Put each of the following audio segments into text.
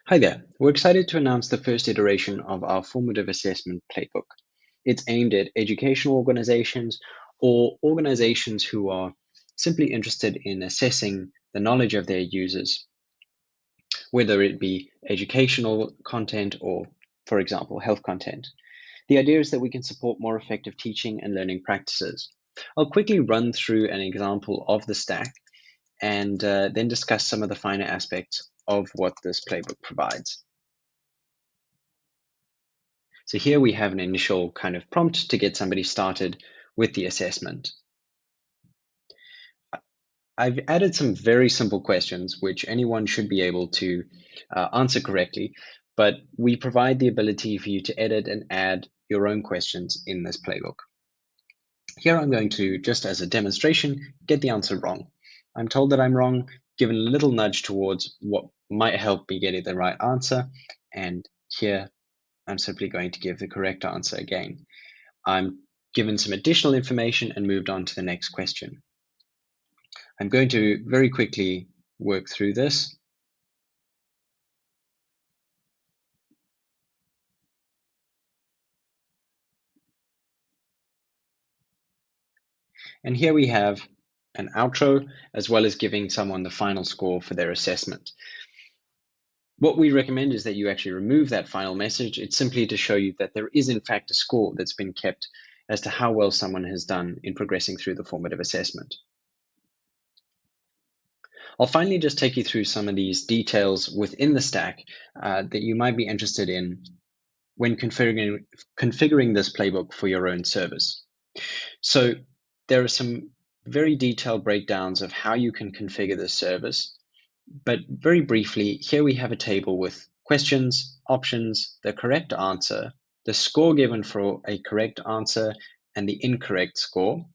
Hi there. We're excited to announce the first iteration of our formative assessment playbook. It's aimed at educational organizations or organizations who are simply interested in assessing the knowledge of their users, whether it be educational content or, for example, health content. The idea is that we can support more effective teaching and learning practices. I'll quickly run through an example of the stack and then discuss some of the finer aspects of what this playbook provides. So here we have an initial kind of prompt to get somebody started with the assessment. I've added some very simple questions which anyone should be able to answer correctly, but we provide the ability for you to edit and add your own questions in this playbook. Here I'm going to, just as a demonstration, get the answer wrong. I'm told that I'm wrong, given a little nudge towards what might help me getting the right answer, and here I'm simply going to give the correct answer again. I'm given some additional information and moved on to the next question. I'm going to very quickly work through this. And here we have an outro, as well as giving someone the final score for their assessment. What we recommend is that you actually remove that final message. It's simply to show you that there is in fact a score that's been kept as to how well someone has done in progressing through the formative assessment. I'll finally just take you through some of these details within the stack that you might be interested in when configuring this playbook for your own service. So there are some very detailed breakdowns of how you can configure this service. But very briefly, here we have a table with questions, options, the correct answer, the score given for a correct answer, and the incorrect score,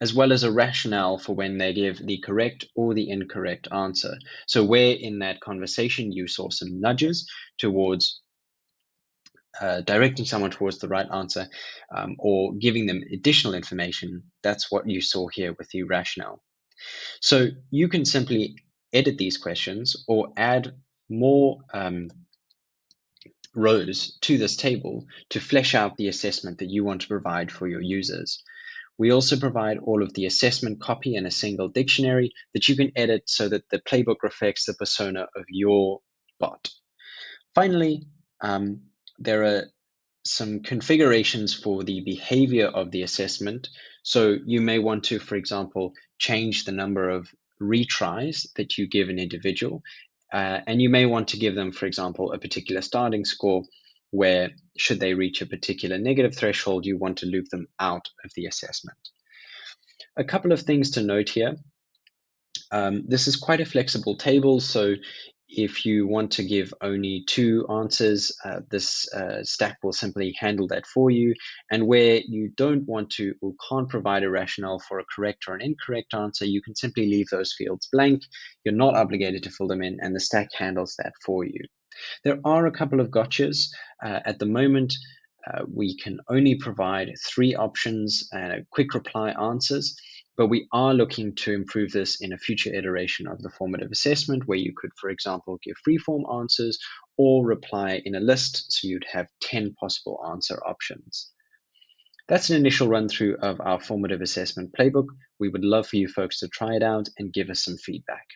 as well as a rationale for when they give the correct or the incorrect answer. So where in that conversation you saw some nudges towards directing someone towards the right answer or giving them additional information, that's what you saw here with the rationale. So you can simply edit these questions or add more rows to this table to flesh out the assessment that you want to provide for your users. We also provide all of the assessment copy in a single dictionary that you can edit so that the playbook reflects the persona of your bot. Finally, there are some configurations for the behavior of the assessment. So you may want to, for example, change the number of retries that you give an individual. And you may want to give them, for example, a particular starting score where, should they reach a particular negative threshold, you want to loop them out of the assessment. A couple of things to note here. This is quite a flexible table, so if you want to give only two answers, this stack will simply handle that for you. And where you don't want to or can't provide a rationale for a correct or an incorrect answer, you can simply leave those fields blank. You're not obligated to fill them in, and the stack handles that for you. There are a couple of gotchas. At the moment, we can only provide 3 options and quick reply answers, but we are looking to improve this in a future iteration of the formative assessment where you could, for example, give free-form answers or reply in a list so you'd have 10 possible answer options. That's an initial run through of our formative assessment playbook. We would love for you folks to try it out and give us some feedback.